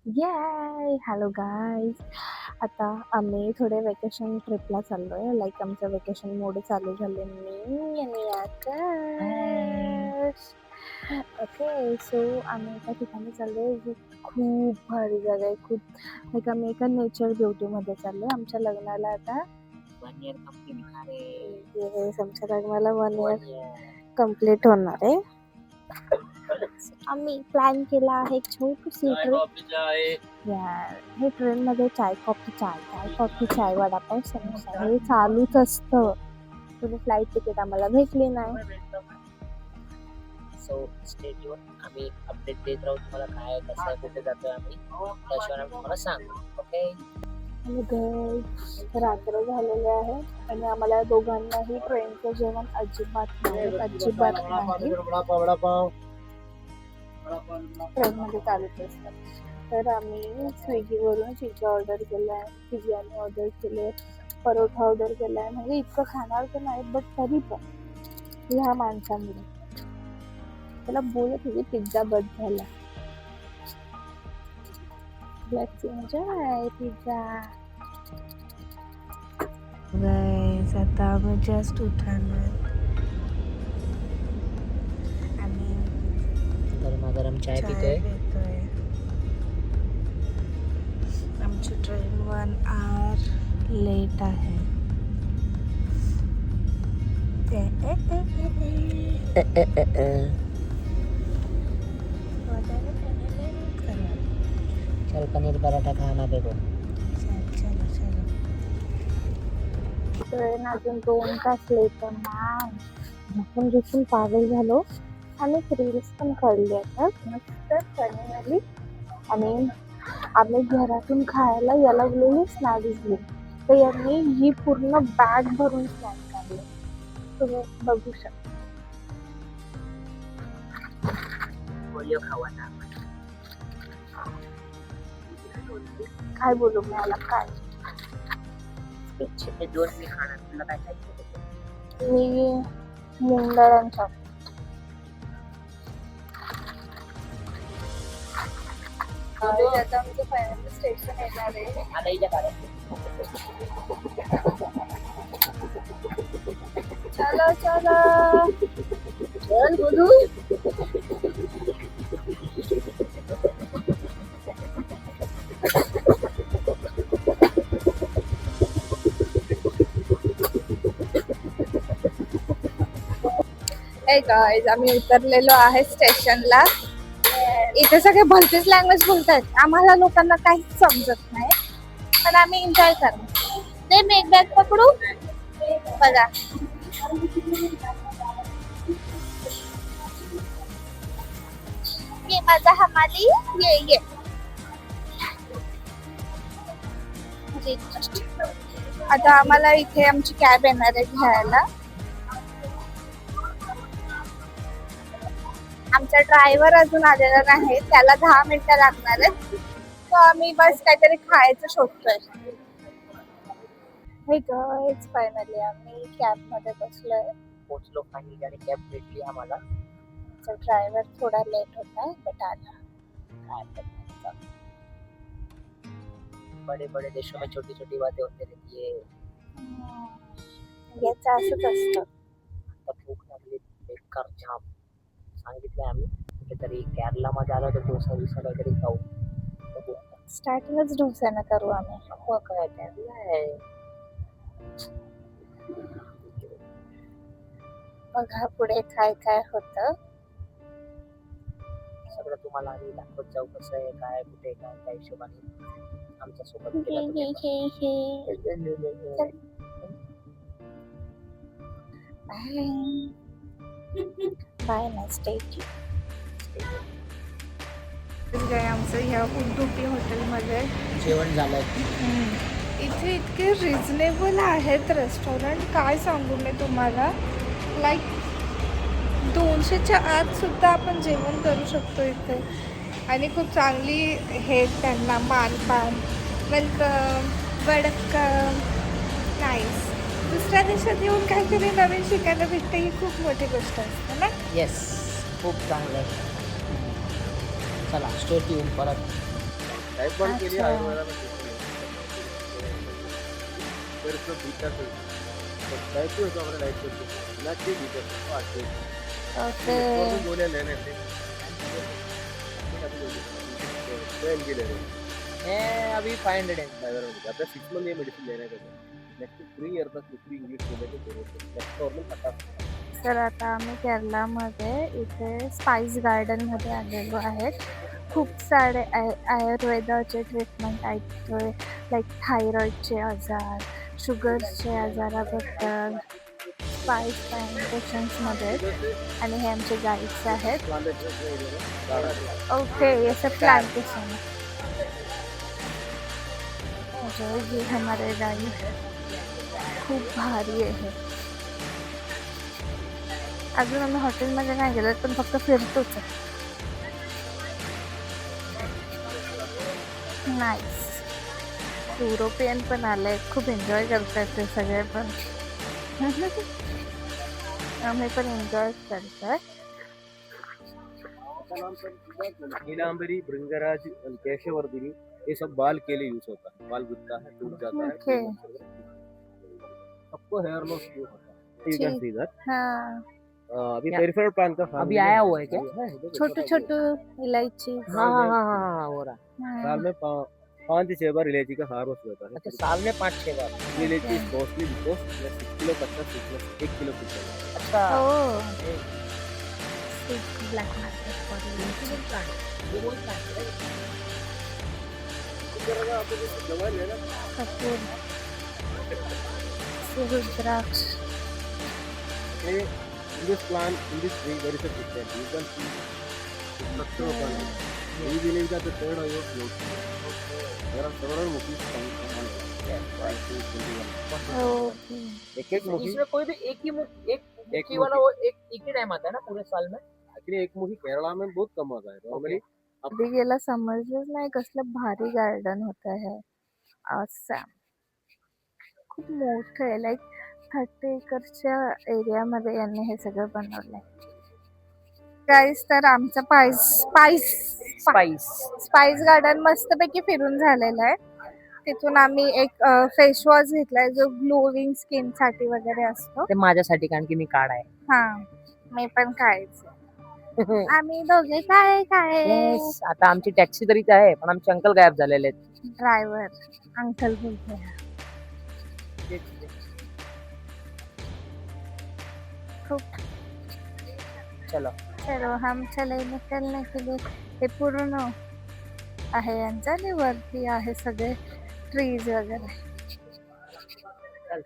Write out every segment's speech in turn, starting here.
याय hello guys. आता आम्ही थोडे वेकेशन ट्रिपला चाललोय. लाईक आमचं वेकेशन मोड चालू झाले. मी आणि आकाश. ओके, सो आम्ही एका ठिकाणी चाललोय जी खूप भारी जागा आहे. खूप लाईक आम्ही एका नेचर ब्युटीमध्ये चाललोय. आमच्या लग्नाला आता 1 year कंप्लीट होणार आहे. येस, आमच्या लग्नाला 1 year कंप्लीट होणार आहे. आम्ही प्लॅन केला आहे एक छोटीशी ट्रिप. यार, हे ट्रेन मध्ये चाय कॉफी चाय वडापाव समोसा हे चालूच असतं. तुम्ही फ्लाईट तिकीट आम्हाला भेटली नाही. So stay tune. आम्ही अपडेट देत राहू तुम्हाला काय कसं आहे कुठे जातोय आम्ही त्याशिवाय आम्ही तुम्हाला सांगू. ओके. आणि घर रात्र झालेले आहे आणि आम्हाला दोघांनाही ट्रेनचं जेवण अजिबात नाही. ट्रेनमध्ये चालूच असतं. तर आम्ही स्विगीवरून पिझ्झा ऑर्डर केला आहे, बिर्याणी ऑर्डर केली आहे, परोठा ऑर्डर केला आहे. म्हणजे इतकं खाणार तर नाही, बट तरी पण ह्या माणसामुळे त्याला बोलत होती पिझ्झा बस झाला. Let's enjoy pizza. गाईज, आता आम्ही जस्ट उठणार आणि गरमागरम चाय पितोय. आमची ट्रेन 1 hour लेट आहे. चल पनीर पराठा खाना बेगो. ट्रेन अजून 2 तास लेट आहे. आपण जिथून पागल झालो आणि रील्स पण काढली आता मस्त फनी वाली. आणि आम्ही घरातून खायला याला गेलेली स्नॅक्स घेऊन, तर यांनी ही पूर्ण बॅग भरून स्नॅक्स आणले. तुम्ही बघू शकता. ओरिओ खावाना. काय बोलू मी याला, काय हे दोन मी खाणार. तुला काय खायचं? मी मुंगळांच्या आता आमचं फायनल स्टेशन येणार आहे. आता इथे काढा. चलो चलो चल बोलू. हे गाईज, आम्ही उतरलेलो आहे स्टेशनला. इथे सगळे भलतीच लँग्वेज बोलतात. आम्हाला लोकांना काहीच समजत नाही, पण आम्ही एन्जॉय करतो. ते मी एक बॅग पकडू बघा. ये माझा हमाली, ये आता आम्हाला इथे आमची कॅब येणार आहे घ्यायला. आमचा ड्रायव्हर अजून आलेला नाही, त्याला 10 मिनिटं लागणार आहेत. तर आम्ही बस काहीतरी खायचं शोधतोय. हे गाईज, फायनली आम्ही कॅब मध्ये बसलोय. पोचलो फायनली आणि कॅब भेटली आम्हाला. ड्रायव्हर थोडा लेट होता बट आला. बड़े बड़े देशों में छोटी छोटी बातें होती रहती है. याचं असंच असतं. आता भूक लागली बेकार जाम. सांगितलंय आम्ही कुठेतरी केरलामध्ये आलो तर डोसा बिसा काहीतरी खाऊ. बघू आता. स्टार्टिंगच डोस्यानं करू आम्ही. हो काय केरला आहे. बघा पुढे काय काय होतं. सगळं तुम्हाला आम्ही दाखवत जाऊ कसं आहे काय कुठे काय त्या हिशोबाने आमच्या सोबत बाय नेक्स्ट डे. आमचं ह्या उडुपी हॉटेलमध्ये जेवण झालंय. इथे इतके रिजनेबल आहेत रेस्टॉरंट, काय सांगू मी तुम्हाला. लाईक 200च्या आत सुद्धा आपण जेवण करू शकतो इथे. आणि खूप चांगली हे त्यांना मानपान, वेलकम, वेलकम, नाईस. दुसऱ्या देशात येऊन काहीतरी नवीन शिकायला भेटते, ही खूप मोठी गोष्ट असते ना. येस, खूप चांगलं आहे. चला स्टे ट्यून परत. लाइट बंद के लिए अच्छा. आयुर्वेदा में देखते हैं फिर उसको बीता से तो लाइट तो हमारे लाइट करते हैं ना कि बीता से आते हैं ओके. और भी बोले लेने थे ट्रेन के ले रहे हैं मैं अभी 500 है. आपल्या 6 मंथ ये मेडिसिन लेने का नेक्स्ट 3 इयर तक दुसरी इंग्लिश बोलायची जरूरत नाही नेक्स्ट नॉर्मल आता तर आता आम्ही केरलामध्ये इथे स्पाइस गार्डनमध्ये आलेलो आहेत. खूप सारे आयुर्वेदाचे ट्रीटमेंट ऐकतोय. लाईक थायरॉईडचे आजार, शुगर्सचे आजाराबद्दल स्पाइस प्लांटेशन्समध्ये आणि हे आमचे गाईड्स आहेत. ओके, ये सब प्लांटेशन जो ये हमारे गाइड खूप भारी आहे. अजून आम्ही हॉटेलमध्ये नाही गेलो पण फक्त फिरतोच आहे. नाईस. युरोपियन पण आले, खूप एन्जॉय करतात ते सगळे पण. आम्ही पण एन्जॉय करतोय. नीलांबरी भृंगराज केशवर्धिनी ये सब बाल के लिए यूज होता है बाल गिरता है टूट जाता है ओके. सबको हेयर लॉस होता है यू कैन सी दैट हाँ, अभी क्या? पेरिफेरल प्लांट का farm अभी है। आया हुआ है क्या? छोटू छोटू इलायची. हाँ हो रहा है. साल में 5 से 6 बार इलायची का हार्वेस्ट होता है अच्छा, साल में 5-6 बार. इलायची इज कॉस्टली बिकॉज 6 किलो कच्चा 1 किलो सूखा अच्छा. ओ ब्लॅक मार्केट फॉर ये वही plant है. दवा लेना कपूर, रुद्राक्ष. in this plant in this tree there is a pigment you can see the structure of the plant we believe that the third eye of float there are several mukis coming from one plant okay. एक मुखी इसमें कोई भी एक ही एक मुखी वाला वो एक ही time आता है ना पूरे साल में. एक्चुअली एक मुखी केरला में बहुत कम आता है नॉर्मली कधी गेला समजलंच नाही कसलं भारी गार्डन होत आहे. असं खूप मोठं आहे. लाईक 30 एकरच्या एरियामध्ये यांनी हे सगळं बनवलंय. गाईस, तर आमचं स्पाइस गार्डन मस्तपैकी फिरून झालेलं आहे. तिथून आम्ही एक फेस वॉश घेतलाय जो ग्लोविंग स्किन साठी वगैरे असतो. ते माझ्यासाठी कारण की मी काढ आहे. हा, मी पण खायचं. आम्ही दोघे काय Yes, आता आमची टॅक्सी तरी इथे आहे पण आमचे अंकल गायब झालेले आहेत. ड्रायव्हर अंकल बोलते. खूप. चलो. चलो हम चले निकलने के लिए. हे पूर्ण आहे यांचं आणि वरती आहे सगळे ट्रीज वगैरे. चल.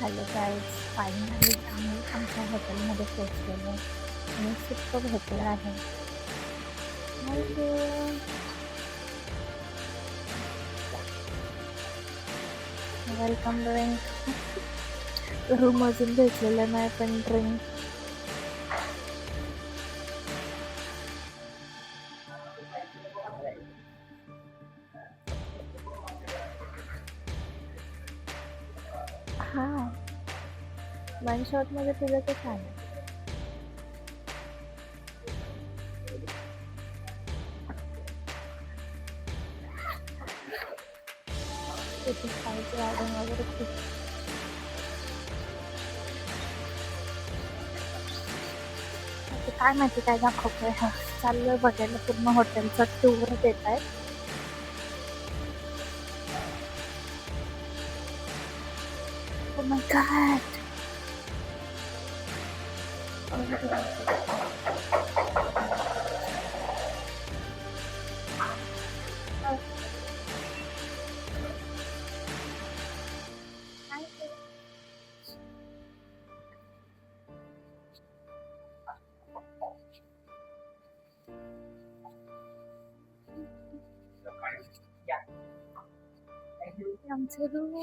हॅलो गाईज, फायनली आम्ही आमच्या हॉटेलमध्ये पोहोचलेलो आणि सुट्ट भेटलं आहे. Welcome drink. रूम अजून भेटलेलं नाही पण ड्रिंक. हा, वन शॉट मध्ये तुझं ते छान आहे. तिथे स्पाइस गार्डन वगैरे खूप. आता काय माहिती काय दाखवतोय. हा, चाललोय बघायला. पूर्ण हॉटेलचा टूर देत आहे. Oh my god. आमचं room.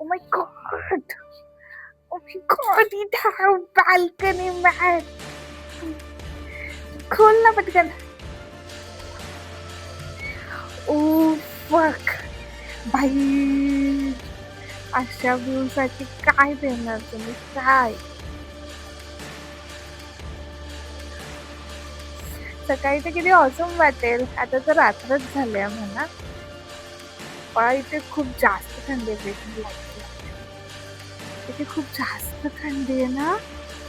Oh my god. Oh my god, इथं बाल्कनी मॅट. खोल ना पटकन. फक भाई, अशा व्ह्यू साठी काय देणार तुम्ही, काय? सकाळी तर किती ऑसम वाटेल, आता तर रात्रच झाली आहे म्हणा, पण इथे खूप जास्त थंडी आहे. इथे खूप जास्त थंडी आहे ना,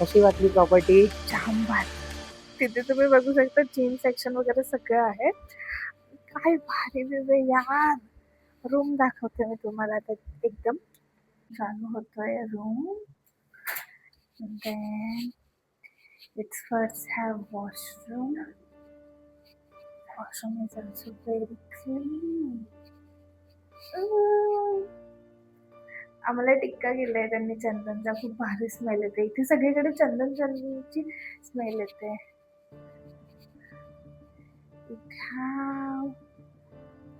कशी वाटली प्रॉपर्टी? जाम भारी. तिथे तुम्ही बघू शकता जिम सेक्शन वगैरे सगळं आहे. काय भारी दिसते यार. रूम दाखवते मी तुम्हाला आता. एकदम चालू होतोय room. Then it's first have washroom. Washroom is also very clean. आम्हाला टिक्का केलाय त्यांनी चंदनचा, खूप भारी स्मेल येते इथे. सगळीकडे चंदनची स्मेल येते.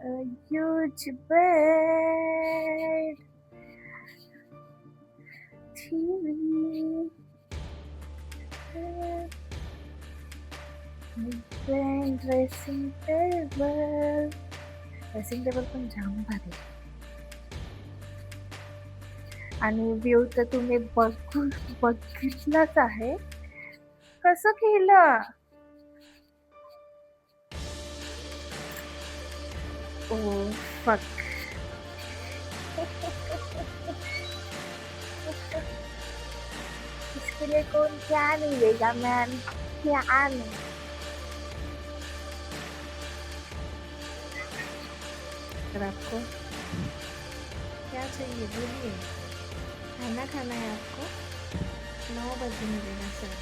A huge bed, TV, dressing table. Dressing table पण जाम भारी. आणि व्ह्यू तर तुम्ही बघितलंच आहे कसं केलं. Oh fuck. इसके लिए कौन क्या नहीं देगा मैन, क्या नहीं. अगर आपको क्या चाहिए बोलिए, खाना खाना है आपको? 9 बजे मिलेगा सर.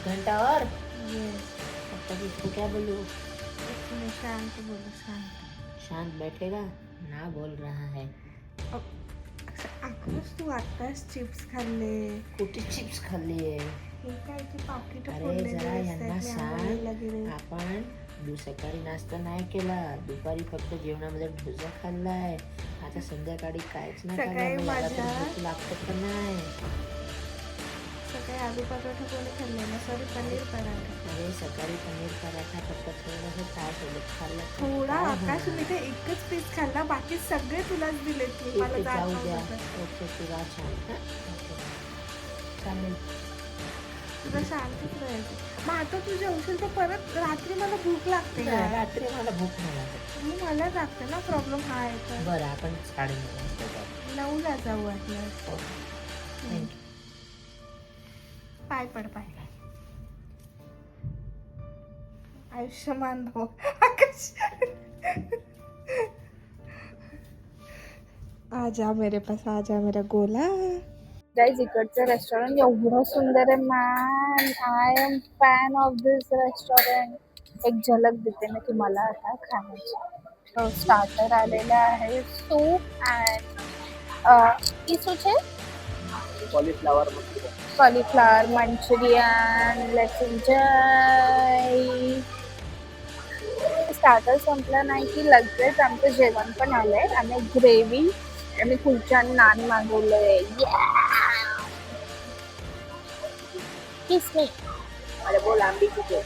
घंटा और यस. अब तक इसको क्या बोलूँ? तुम्हें शांत बोलो, शांत. शांत बैठेगा ना, बोल रहा है. आकाश तू आताच चिप्स खाल्ले. कुठे चिप्स खाल्ली आहे? हे काय ते पाकिट अरे फोडलेले जरा असतात, यांना ते सांग, आंघोळीला गेले. आपण सकाळी नाश्ता नाही केला, दुपारी फक्त जेवणामध्ये डोसा खाल्लाय, आता संध्याकाळी काहीच नाही सकाळी खाल्लं. मला तर माझ्या- भूक लागत पण नाही. सकाळी आलू पराठा कोणी खाल्लेला? सॉरी, पनीर पराठा. अरे सकाळी पनीर पराठा फक्त थोडंसं चहासोबत खाल्लं तर थोडा काय आकाश, होणार? मी ते एकच पीस खाल्ला, बाकी सगळे तुलाच दिलेत मी. मला ठीक आहे, जात जाऊ द्या. नव्हतं. ओके, तुला छान. हां? ओके. चालेल. तुला शांतच राहायचं. मग आता तू जेवशील तर परत रात्री मला भूक लागते नाही, यार. रात्री मला भूक नाही लागत. मग मला लागते ना, प्रॉब्लेम हा आहे तर. बरं, आपण 9:30 वाजता जाऊ. 9ला जाऊ वाटलं. थँक्यू. पाय पड, पाय. आयुष्यमान हो आकाश. आजा मेरे पास, आजा मेरा गोला. गाईज, इकडचं रेस्टॉरंट एवढं सुंदर आहे man. I am fan of this restaurant. एक झलक देते मी तुम्हाला आता खाण्याची. स्टार्टर आलेला आहे, सूप अँड इसू છે cauliflower Manchurian. Cauliflower Manchurian. Let's enjoy. Starter संपलं नाही की लगेच आमचं जेवण पण आलंय. आम्ही ग्रेव्ही आणि कुलचा आणि नान मागवलंय. किस मी. अरे बोल, आंबी किती?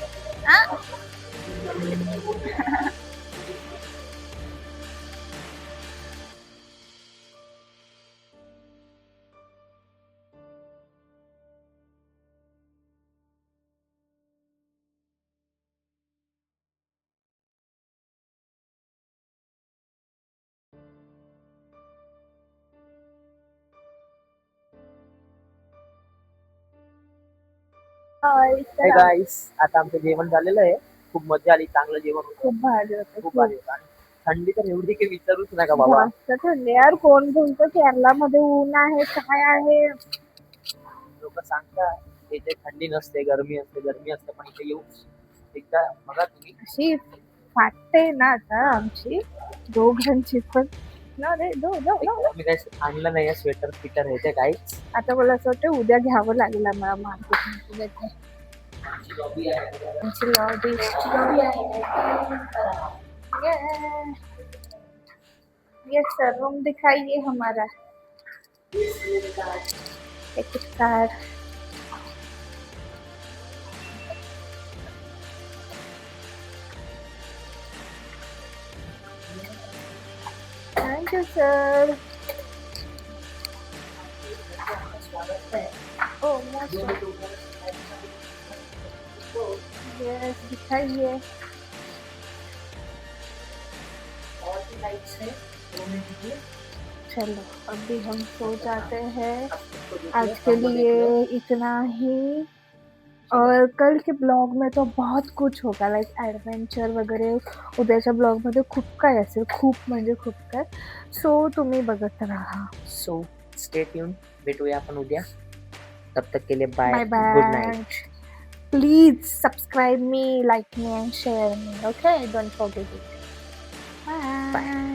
गाईस, आता आमचं जेवण झालेलं आहे. खूप मजा आली, चांगलं जेवण होतं, खूप भारी होतं. खूप भारी होतं. आणि थंडी तर एवढी काही विचारूच नका बाबा. जास्त थंडी यार. कोण बोलतं केरलामध्ये ऊन आहे, काय आहे. लोक सांगतात इथे थंडी नसते, गरमी असते, गरमी असते, पण इथे येऊ एकदा बघा तुम्ही. अशी फाटते ना आता आमची दोघांची पण. ना रे, दो दो दो. मी काही आणलं नाही स्वेटर फिटर ह्याचे काही. आता मला असं वाटतं उद्या घ्यावं लागेल आम्हाला मार्केटमध्ये. आमची लॉबी आहे. आमची लॉबी आहे. ये सर, रूम दिखाइए हमारा. Ticket card. Thank you sir. ओ मोस्ट यस दिखाइए. चलो अभी हम सो जाते हैं. आज के लिए इतना ही. और कल के ब्लॉग में तो बहुत कुछ होगा लाईक ॲडव्हेंचर वगैरे. उद्याच्या ब्लॉगमध्ये खूप काय असेल, खूप म्हणजे खूप काय. सो तुम्ही बघत राहा. सो स्टे ट्यून, भेटूया आपण उद्या. तब तक के लिए bye, bye good bye. Night. Please subscribe me, like me and share me. Okay, don't forget it. Bye. Bye.